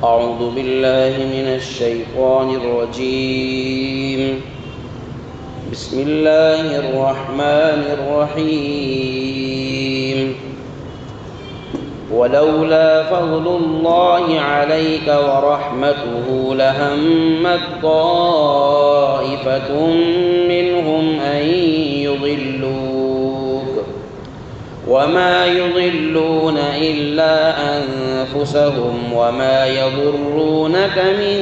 أعوذ بالله من الشيطان الرجيم. بسم الله الرحمن الرحيم. ولولا فضل الله عليك ورحمته لهمت طائفة منهم أن يضلوك وما يضلون إلا أنفسهم وما يضرونك من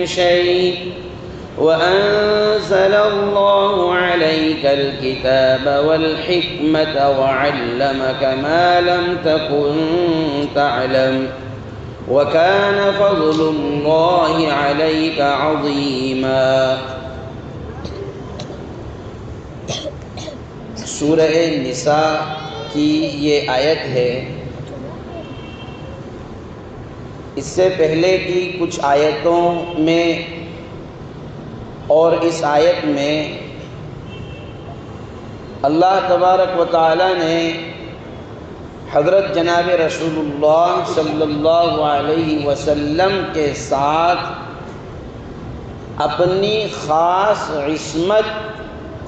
شيء وأنزل الله عليك الكتاب والحكمة وعلمك ما لم تكن تعلم وكان فضل الله عليك عظيما. سورہ نساء کی یہ آیت ہے. اس سے پہلے کی کچھ آیتوں میں اور اس آیت میں اللہ تبارک و تعالی نے حضرت جناب رسول اللہ صلی اللہ علیہ وسلم کے ساتھ اپنی خاص عصمت،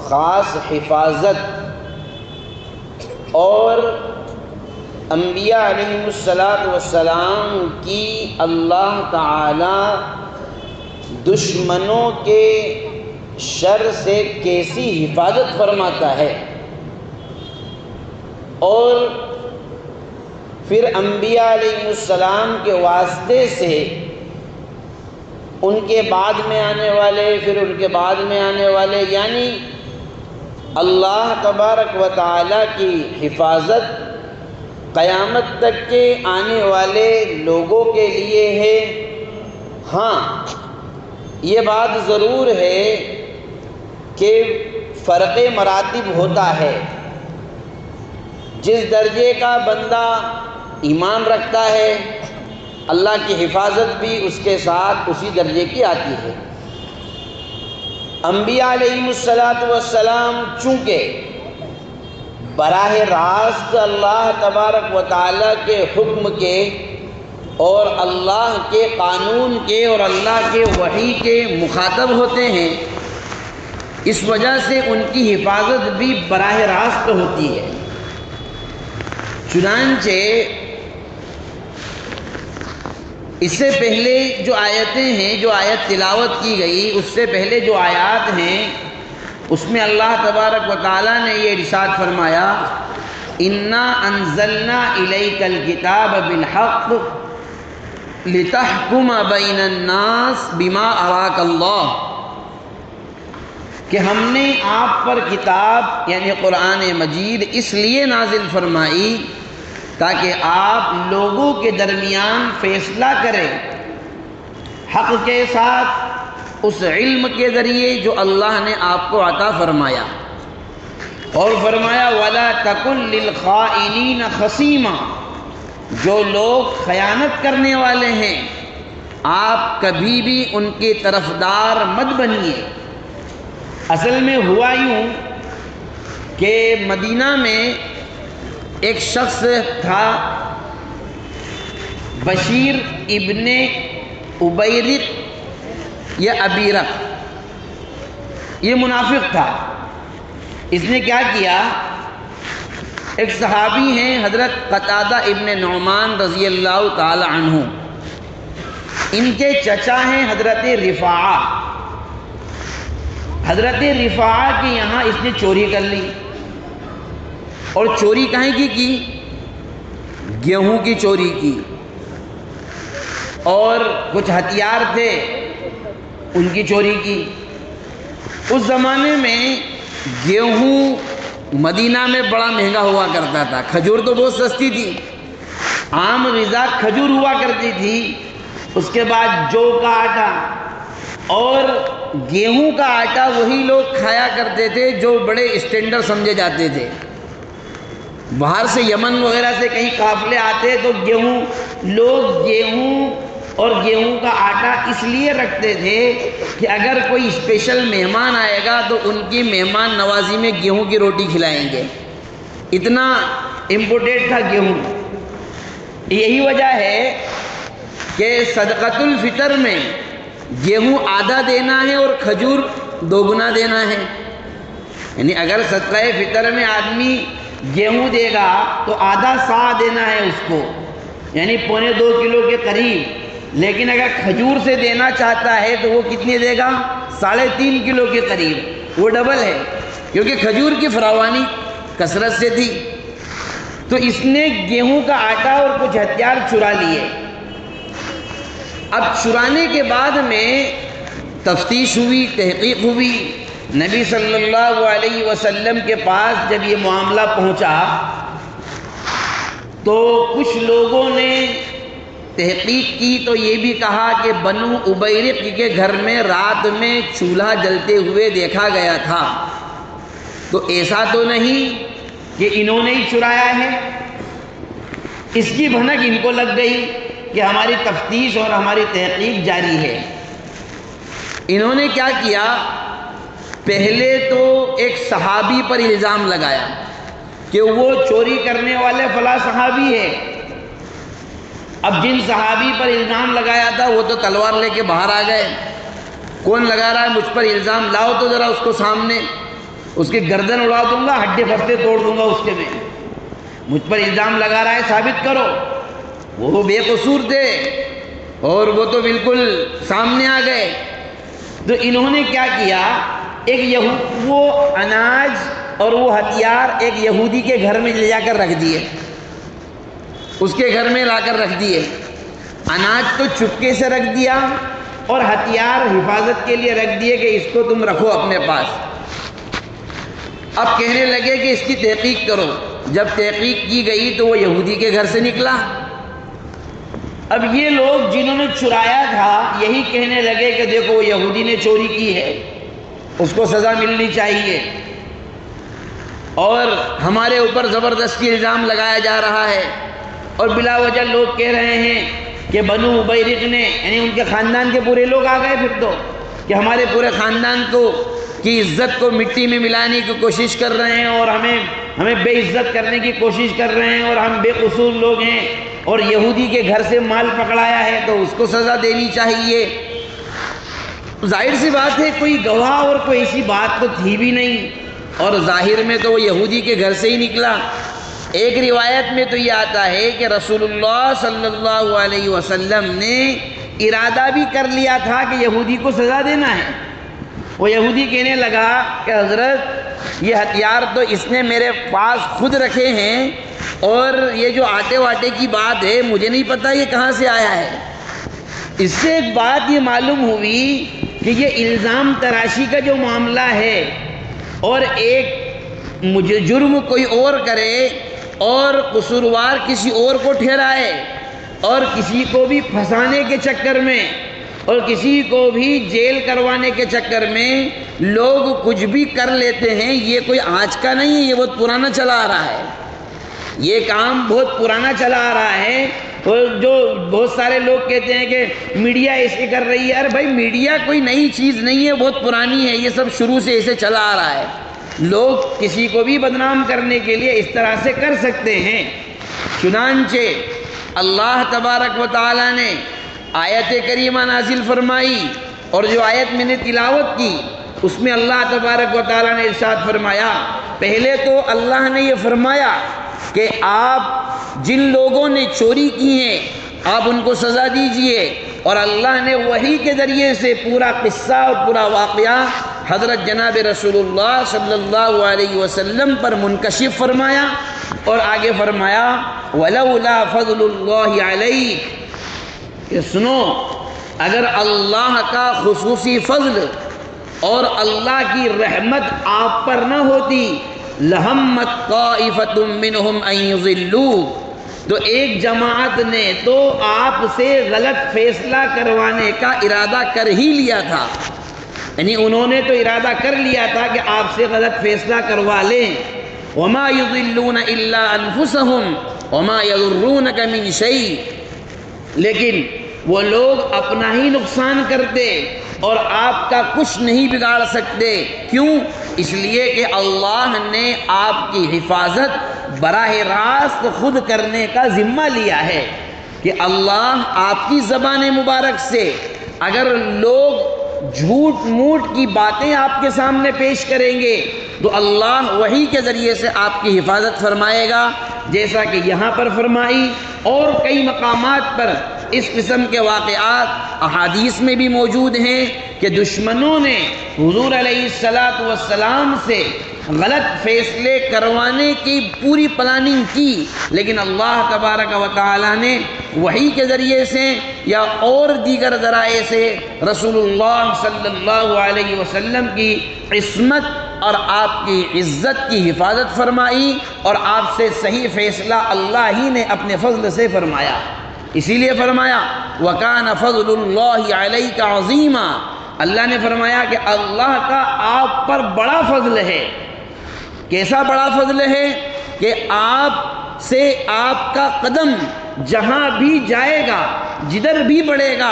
خاص حفاظت اور انبیاء علیہم السلام کی اللہ تعالی دشمنوں کے شر سے کیسی حفاظت فرماتا ہے، اور پھر انبیاء علیہم السلام کے واسطے سے ان کے بعد میں آنے والے، پھر ان کے بعد میں آنے والے، یعنی اللہ تبارک و تعالیٰ کی حفاظت قیامت تک کے آنے والے لوگوں کے لیے ہے. ہاں، یہ بات ضرور ہے کہ فرق مراتب ہوتا ہے. جس درجے کا بندہ ایمان رکھتا ہے، اللہ کی حفاظت بھی اس کے ساتھ اسی درجے کی آتی ہے. انبیاء علیہم السلام چونکہ براہ راست اللہ تبارک و تعالیٰ کے حکم کے اور اللہ کے قانون کے اور اللہ کے وحی کے مخاطب ہوتے ہیں، اس وجہ سے ان کی حفاظت بھی براہ راست ہوتی ہے. چنانچہ اس سے پہلے جو آیتیں ہیں، جو آیت تلاوت کی گئی، اس سے پہلے جو آیات ہیں، اس میں اللہ تبارک و تعالیٰ نے یہ ارشاد فرمایا: اِنَّا أَنزَلْنَا إِلَيْكَ الْكِتَابَ بِالْحَقِّ لِتَحْكُمَ بَيْنَ النَّاسِ بِمَا أَرَاكَ اللَّهُ، کہ ہم نے آپ پر کتاب یعنی قرآن مجید اس لیے نازل فرمائی تاکہ آپ لوگوں کے درمیان فیصلہ کریں حق کے ساتھ، اس علم کے ذریعے جو اللہ نے آپ کو عطا فرمایا. اور فرمایا وَلَا تَكُن لِّلْخَائِنِينَ خَصِيمًا، جو لوگ خیانت کرنے والے ہیں آپ کبھی بھی ان کے طرفدار مت بنیے. اصل میں ہوا یوں کہ مدینہ میں ایک شخص تھا، بشیر ابن ابیرق یا ابیرق، یہ منافق تھا. اس نے کیا کیا؟ ایک صحابی ہیں حضرت قتادہ ابن نعمان رضی اللہ تعالی عنہ، ان کے چچا ہیں حضرت رفاعہ. حضرت رفاعہ کے یہاں اس نے چوری کر لی. اور چوری کہیں کی؟ گیہوں کی چوری کی. اور کچھ ہتھیار تھے، ان کی چوری کی. اس زمانے میں گیہوں مدینہ میں بڑا مہنگا ہوا کرتا تھا، کھجور تو بہت سستی تھی، عام غذا کھجور ہوا کرتی تھی. اس کے بعد جو کا آٹا اور گیہوں کا آٹا وہی لوگ کھایا کرتے تھے جو بڑے اسٹینڈرڈ سمجھے جاتے تھے. باہر سے یمن وغیرہ سے کہیں قافلے آتے تو لوگ گیہوں اور گیہوں کا آٹا اس لیے رکھتے تھے کہ اگر کوئی اسپیشل مہمان آئے گا تو ان کی مہمان نوازی میں گیہوں کی روٹی کھلائیں گے. اتنا امپورٹیڈ تھا گیہوں. یہی وجہ ہے کہ صدقۃ الفطر میں گیہوں آدھا دینا ہے اور کھجور دوگنا دینا ہے. یعنی اگر صدقہ فطر میں آدمی گیہوں دے گا تو آدھا سا دینا ہے اس کو، یعنی 1.25 کلو کے قریب. لیکن اگر کھجور سے دینا چاہتا ہے تو وہ کتنے دے گا؟ 3.5 کلو کے قریب. وہ ڈبل ہے، کیونکہ کھجور کی فراوانی کثرت سے تھی. تو اس نے گیہوں کا آٹا اور کچھ ہتھیار چرا لیے. اب چرانے کے بعد میں تفتیش ہوئی، تحقیق ہوئی. نبی صلی اللہ علیہ وسلم کے پاس جب یہ معاملہ پہنچا تو کچھ لوگوں نے تحقیق کی تو یہ بھی کہا کہ بنو ابیرق کے گھر میں رات میں چولہا جلتے ہوئے دیکھا گیا تھا. تو ایسا تو نہیں کہ انہوں نے ہی چرایا ہے. اس کی بھنک ان کو لگ گئی کہ ہماری تفتیش اور ہماری تحقیق جاری ہے. انہوں نے کیا کیا؟ پہلے تو ایک صحابی پر الزام لگایا کہ وہ چوری کرنے والے فلاں صحابی ہے. اب جن صحابی پر الزام لگایا تھا وہ تو تلوار لے کے باہر آ گئے. کون لگا رہا ہے مجھ پر الزام؟ لاؤ تو ذرا اس کو سامنے. اس کی گردن اڑا دوں گا، ہڈے پھستے توڑ دوں گا اس کے میں. مجھ پر الزام لگا رہا ہے، ثابت کرو. وہ بے قصور تھے اور وہ تو بالکل سامنے آ گئے. تو انہوں نے کیا کیا؟ وہ اناج اور وہ ہتھیار ایک یہودی کے گھر میں لے جا کر رکھ دیے. اس کے گھر میں لا کر رکھ دیے. اناج تو چپکے سے رکھ دیا اور ہتھیار حفاظت کے لیے رکھ دیے کہ اس کو تم رکھو اپنے پاس. اب کہنے لگے کہ اس کی تحقیق کرو. جب تحقیق کی گئی تو وہ یہودی کے گھر سے نکلا. اب یہ لوگ جنہوں نے چرایا تھا یہی کہنے لگے کہ دیکھو وہ یہودی نے چوری کی ہے، اس کو سزا ملنی چاہیے، اور ہمارے اوپر زبردستی الزام لگایا جا رہا ہے. اور بلا وجہ لوگ کہہ رہے ہیں کہ بنو ابیرق نے، یعنی ان کے خاندان کے پورے لوگ آ گئے پھر تو، کہ ہمارے پورے خاندان کی عزت کو مٹی میں ملانے کی کوشش کر رہے ہیں اور ہمیں بے عزت کرنے کی کوشش کر رہے ہیں اور ہم بے قصور لوگ ہیں اور یہودی کے گھر سے مال پکڑایا ہے تو اس کو سزا دینی چاہیے. ظاہر سی بات ہے کوئی گواہ اور کوئی ایسی بات تو تھی بھی نہیں، اور ظاہر میں تو وہ یہودی کے گھر سے ہی نکلا. ایک روایت میں تو یہ آتا ہے کہ رسول اللہ صلی اللہ علیہ وسلم نے ارادہ بھی کر لیا تھا کہ یہودی کو سزا دینا ہے. وہ یہودی کہنے لگا کہ حضرت یہ ہتھیار تو اس نے میرے پاس خود رکھے ہیں، اور یہ جو آٹے واٹے کی بات ہے مجھے نہیں پتہ یہ کہاں سے آیا ہے. اس سے ایک بات یہ معلوم ہوئی کہ یہ الزام تراشی کا جو معاملہ ہے اور ایک مجھے جرم کوئی اور کرے اور قصوروار کسی اور کو ٹھہرائے اور کسی کو بھی پھنسانے کے چکر میں اور کسی کو بھی جیل کروانے کے چکر میں لوگ کچھ بھی کر لیتے ہیں. یہ کوئی آج کا نہیں ہے، یہ بہت پرانا چلا آ رہا ہے. یہ کام بہت پرانا چلا آ رہا ہے. اور جو بہت سارے لوگ کہتے ہیں کہ میڈیا ایسے کر رہی ہے، ارے بھائی میڈیا کوئی نئی چیز نہیں ہے، بہت پرانی ہے. یہ سب شروع سے ایسے چلا آ رہا ہے. لوگ کسی کو بھی بدنام کرنے کے لیے اس طرح سے کر سکتے ہیں. چنانچہ اللہ تبارک و تعالی نے آیت کریمہ نازل فرمائی، اور جو آیت میں نے تلاوت کی اس میں اللہ تبارک و تعالی نے ارشاد فرمایا. پہلے تو اللہ نے یہ فرمایا کہ آپ جن لوگوں نے چوری کی ہیں آپ ان کو سزا دیجئے، اور اللہ نے وحی کے ذریعے سے پورا قصہ اور پورا واقعہ حضرت جناب رسول اللہ صلی اللہ علیہ وسلم پر منکشف فرمایا. اور آگے فرمایا وَلَوْلَا فَضْلُ اللَّهِ عَلَيْكَ، کہ سنو اگر اللہ کا خصوصی فضل اور اللہ کی رحمت آپ پر نہ ہوتی، لَهَمَّتْ طَائِفَةٌ مِّنْهُمْ أَن يُضِلُّوكَ، تو ایک جماعت نے تو آپ سے غلط فیصلہ کروانے کا ارادہ کر ہی لیا تھا. یعنی انہوں نے تو ارادہ کر لیا تھا کہ آپ سے غلط فیصلہ کروا لیں. وَمَا يُضِلُّونَ إِلَّا أَنفُسَهُمْ وَمَا يَضُرُّونَكَ مِنْ شَيْءٍ، لیکن وہ لوگ اپنا ہی نقصان کرتے اور آپ کا کچھ نہیں بگاڑ سکتے. کیوں؟ اس لیے کہ اللہ نے آپ کی حفاظت براہ راست خود کرنے کا ذمہ لیا ہے. کہ اللہ آپ کی زبان مبارک سے اگر لوگ جھوٹ موٹ کی باتیں آپ کے سامنے پیش کریں گے تو اللہ وحی کے ذریعے سے آپ کی حفاظت فرمائے گا، جیسا کہ یہاں پر فرمائی اور کئی مقامات پر اس قسم کے واقعات احادیث میں بھی موجود ہیں کہ دشمنوں نے حضور علیہ السلام سے غلط فیصلے کروانے کی پوری پلاننگ کی، لیکن اللہ تبارک و تعالی نے وحی کے ذریعے سے یا اور دیگر ذرائع سے رسول اللہ صلی اللہ علیہ وسلم کی عصمت اور آپ کی عزت کی حفاظت فرمائی، اور آپ سے صحیح فیصلہ اللہ ہی نے اپنے فضل سے فرمایا۔ اسی لیے فرمایا وَكَانَ فَضْلُ اللَّهِ عَلَيْكَ عَظِيمًا، اللہ نے فرمایا کہ اللہ کا آپ پر بڑا فضل ہے۔ کیسا بڑا فضل ہے کہ آپ سے آپ کا قدم جہاں بھی جائے گا، جدھر بھی بڑھے گا،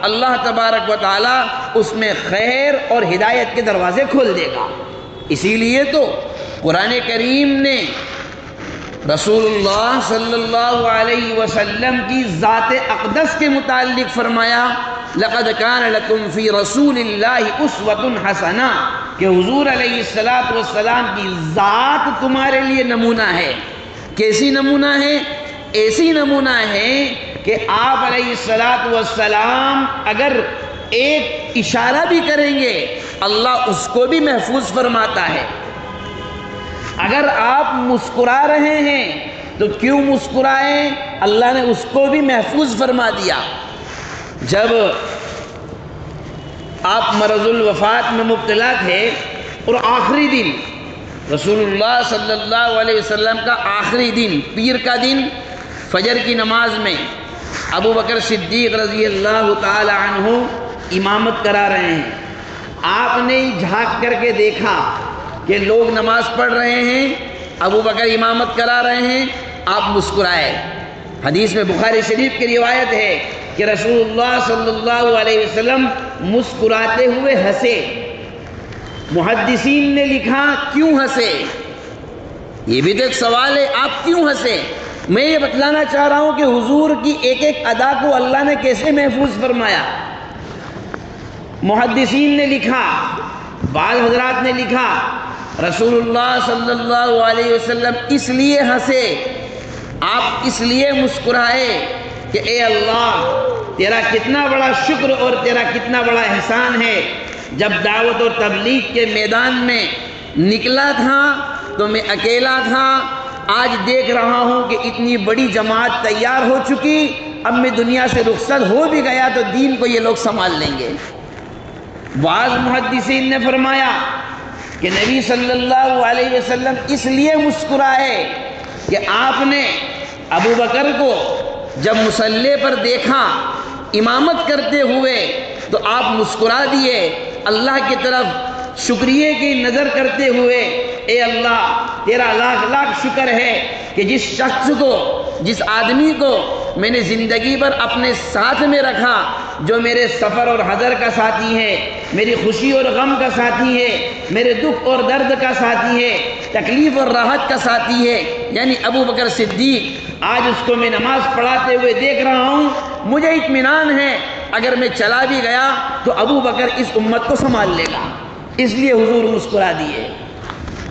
اللہ تبارک و تعالی اس میں خیر اور ہدایت کے دروازے کھول دے گا۔ اسی لیے تو قرآن کریم نے رسول اللہ صلی اللہ علیہ وسلم کی ذات اقدس کے متعلق فرمایا لَقَدْ كَانَ لَكُمْ فِي رَسُولِ اللَّهِ أُسْوَةٌ حَسَنَةٌ، کہ حضور علیہ السلام کی ذات تمہارے لیے نمونہ ہے۔ کیسی نمونہ ہے؟ ایسی نمونہ ہے کہ آپ علیہ السلام اگر ایک اشارہ بھی کریں گے اللہ اس کو بھی محفوظ فرماتا ہے۔ اگر آپ مسکرا رہے ہیں تو کیوں مسکرائیں، اللہ نے اس کو بھی محفوظ فرما دیا۔ جب آپ مرض الوفات میں مبتلا تھے اور آخری دن رسول اللہ صلی اللہ علیہ وسلم کا آخری دن، پیر کا دن، فجر کی نماز میں ابو بکر صدیق رضی اللہ تعالی عنہ امامت کرا رہے ہیں۔ آپ نے جھانک کر کے دیکھا کہ لوگ نماز پڑھ رہے ہیں، ابو بکر امامت کرا رہے ہیں، آپ مسکرائے۔ حدیث میں بخاری شریف کی روایت ہے کہ رسول اللہ صلی اللہ علیہ وسلم مسکراتے ہوئے ہنسے۔ محدثین نے لکھا کیوں ہنسے؟ یہ بھی تو ایک سوال ہے، آپ کیوں ہنسے؟ میں یہ بتلانا چاہ رہا ہوں کہ حضور کی ایک ایک ادا کو اللہ نے کیسے محفوظ فرمایا۔ محدثین نے لکھا، بعض حضرات نے لکھا رسول اللہ صلی اللہ علیہ وسلم اس لیے ہنسے، آپ اس لیے مسکرائے کہ اے اللہ تیرا کتنا بڑا شکر اور تیرا کتنا بڑا احسان ہے، جب دعوت اور تبلیغ کے میدان میں نکلا تھا تو میں اکیلا تھا، آج دیکھ رہا ہوں کہ اتنی بڑی جماعت تیار ہو چکی، اب میں دنیا سے رخصت ہو بھی گیا تو دین کو یہ لوگ سنبھال لیں گے۔ بعض محدثین نے فرمایا کہ نبی صلی اللہ علیہ وسلم اس لیے مسکرائے کہ آپ نے ابو بکر کو جب مصلی پر دیکھا امامت کرتے ہوئے تو آپ مسکرا دیے، اللہ کی طرف شکریہ کی نظر کرتے ہوئے، اے اللہ تیرا لاکھ لاکھ شکر ہے کہ جس شخص کو، جس آدمی کو میں نے زندگی پر اپنے ساتھ میں رکھا، جو میرے سفر اور حضر کا ساتھی ہے، میری خوشی اور غم کا ساتھی ہے، میرے دکھ اور درد کا ساتھی ہے، تکلیف اور راحت کا ساتھی ہے، یعنی ابو بکر صدیق، آج اس کو میں نماز پڑھاتے ہوئے دیکھ رہا ہوں، مجھے اطمینان ہے اگر میں چلا بھی گیا تو ابو بکر اس امت کو سنبھال لے گا، اس لیے حضور مسکرا دیے۔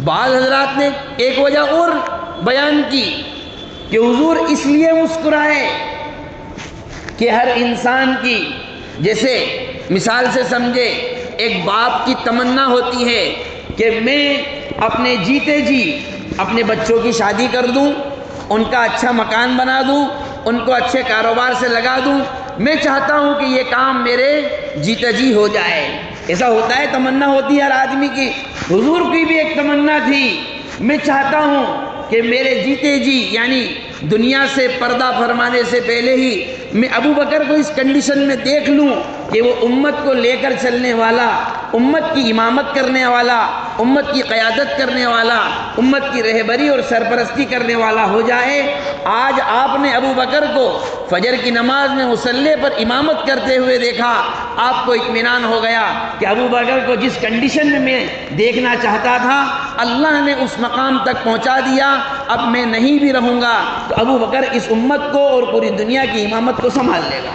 بعض حضرات نے ایک وجہ اور بیان کی کہ حضور اس لیے مسکرائے کہ ہر انسان کی، جیسے مثال سے سمجھے ایک باپ کی تمنا ہوتی ہے کہ میں اپنے جیتے جی اپنے بچوں کی شادی کر دوں، ان کا اچھا مکان بنا دوں، ان کو اچھے کاروبار سے لگا دوں، میں چاہتا ہوں کہ یہ کام میرے جیتے جی ہو جائے۔ ایسا ہوتا ہے، تمنا ہوتی ہے ہر آدمی کی۔ حضور کی بھی ایک تمنا تھی، میں چاہتا ہوں کہ میرے جیتے جی یعنی دنیا سے پردہ فرمانے سے پہلے ہی میں ابو بکر کو اس کنڈیشن میں دیکھ لوں کہ وہ امت کو لے کر چلنے والا، امت کی امامت کرنے والا، امت کی قیادت کرنے والا، امت کی رہبری اور سرپرستی کرنے والا ہو جائے۔ آج آپ نے ابو بکر کو فجر کی نماز میں مصلی پر امامت کرتے ہوئے دیکھا، آپ کو اطمینان ہو گیا کہ ابو بکر کو جس کنڈیشن میں دیکھنا چاہتا تھا اللہ نے اس مقام تک پہنچا دیا، اب میں نہیں بھی رہوں گا تو ابو بکر اس امت کو اور پوری دنیا کی امامت کو سنبھال لے گا۔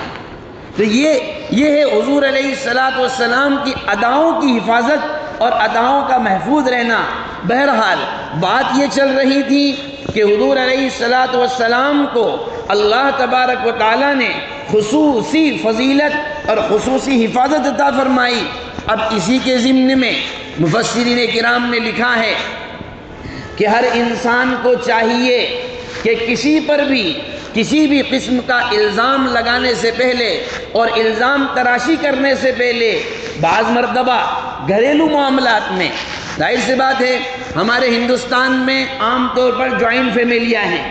تو یہ ہے حضور علیہ الصلوۃ والسلام کی اداؤں کی حفاظت اور اداؤں کا محفوظ رہنا۔ بہرحال بات یہ چل رہی تھی کہ حضور علیہ الصلوۃ والسلام کو اللہ تبارک و تعالیٰ نے خصوصی فضیلت اور خصوصی حفاظت عطا فرمائی۔ اب اسی کے ضمن میں مفسرین کرام نے لکھا ہے کہ ہر انسان کو چاہیے کہ کسی پر بھی کسی بھی قسم کا الزام لگانے سے پہلے اور الزام تراشی کرنے سے پہلے بعض مرتبہ گھریلو معاملات میں، ظاہر سی بات ہے ہمارے ہندوستان میں عام طور پر جوائنٹ فیملیاں ہیں،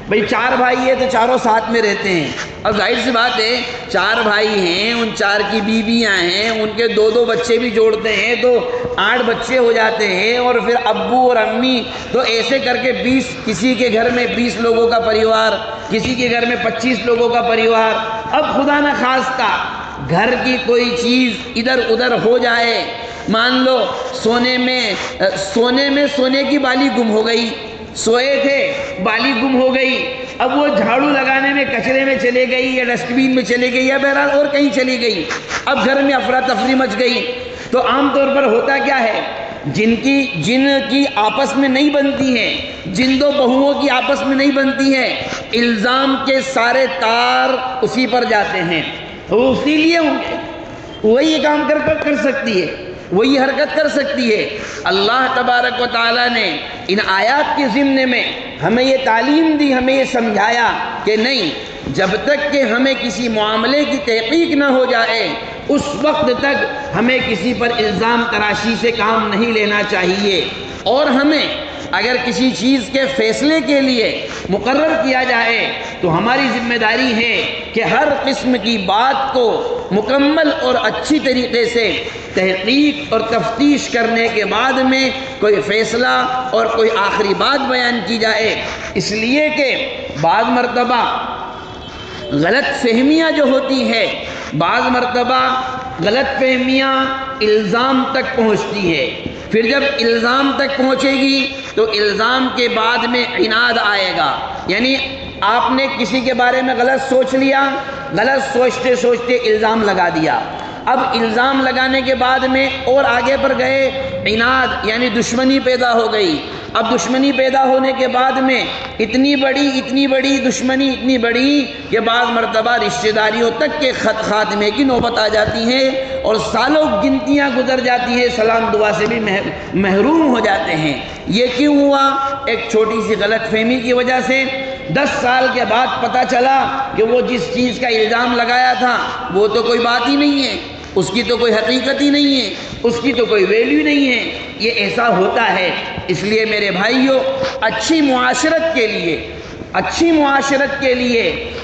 بھئی 4 بھائی ہیں تو چاروں ساتھ میں رہتے ہیں۔ اب ظاہر سی بات ہے 4 بھائی ہیں، ان 4 کی بیویاں ہیں، ان کے 2 بچے بھی جوڑتے ہیں تو 8 بچے ہو جاتے ہیں، اور پھر ابو اور امی، تو ایسے کر کے 20، کسی کے گھر میں 20 لوگوں کا پریوار، کسی کے گھر میں 25 لوگوں کا پریوار۔ اب خدا نہ خواستہ گھر کی کوئی چیز ادھر ادھر ہو جائے، مان لو سونے میں سونے کی بالی گم ہو گئی، سوئے تھے بالی گم ہو گئی، اب وہ جھاڑو لگانے میں کچرے میں چلے گئی یا ڈسٹ بین میں چلے گئی یا بہرحال اور کہیں چلی گئی، اب گھر میں افراتفری مچ گئی۔ تو عام طور پر ہوتا کیا ہے، جن کی آپس میں نہیں بنتی ہیں، جن 2 بہوؤں کی آپس میں نہیں بنتی ہیں، الزام کے سارے تار اسی پر جاتے ہیں، وہ اسی لیے وہی کام کر سکتی ہے، وہی حرکت کر سکتی ہے۔ اللہ تبارک و تعالیٰ نے ان آیات کے ضمن میں ہمیں یہ تعلیم دی، ہمیں یہ سمجھایا کہ نہیں، جب تک کہ ہمیں کسی معاملے کی تحقیق نہ ہو جائے اس وقت تک ہمیں کسی پر الزام تراشی سے کام نہیں لینا چاہیے، اور ہمیں اگر کسی چیز کے فیصلے کے لیے مقرر کیا جائے تو ہماری ذمہ داری ہے کہ ہر قسم کی بات کو مکمل اور اچھی طریقے سے تحقیق اور تفتیش کرنے کے بعد میں کوئی فیصلہ اور کوئی آخری بات بیان کی جائے، اس لیے کہ بعض مرتبہ غلط فہمیاں جو ہوتی ہیں، بعض مرتبہ غلط فہمیاں الزام تک پہنچتی ہے، پھر جب الزام تک پہنچے گی تو الزام کے بعد میں عناد آئے گا، یعنی آپ نے کسی کے بارے میں غلط سوچ لیا، غلط سوچتے سوچتے الزام لگا دیا، اب الزام لگانے کے بعد میں اور آگے پر گئے، عناد یعنی دشمنی پیدا ہو گئی، اب دشمنی پیدا ہونے کے بعد میں اتنی بڑی دشمنی، اتنی بڑی کہ بعض مرتبہ رشتہ داریوں تک کے خاتمے کی نوبت آ جاتی ہے، اور سالوں گنتیاں گزر جاتی ہیں، سلام دعا سے بھی محروم ہو جاتے ہیں۔ یہ کیوں ہوا؟ ایک چھوٹی سی غلط فہمی کی وجہ سے۔ 10 سال کے بعد پتہ چلا کہ وہ جس چیز کا الزام لگایا تھا وہ تو کوئی بات ہی نہیں ہے، اس کی تو کوئی حقیقت ہی نہیں ہے، اس کی تو کوئی ویلیو نہیں ہے۔ یہ ایسا ہوتا ہے، اس لیے میرے بھائیوں، اچھی معاشرت کے لیے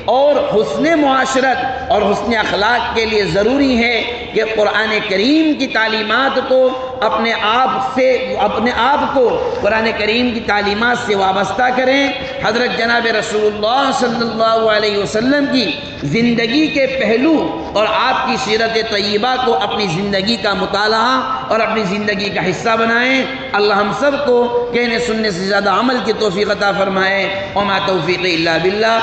اور حسن معاشرت اور حسن اخلاق کے لیے ضروری ہے کہ قرآن کریم کی تعلیمات کو اپنے آپ کو قرآن کریم کی تعلیمات سے وابستہ کریں، حضرت جناب رسول اللہ صلی اللہ علیہ وسلم کی زندگی کے پہلو اور آپ کی سیرت طیبہ کو اپنی زندگی کا مطالعہ اور اپنی زندگی کا حصہ بنائیں۔ اللہ ہم سب کو کہنے سننے سے زیادہ عمل کی توفیق عطا فرمائے، وما توفیقی الا باللہ۔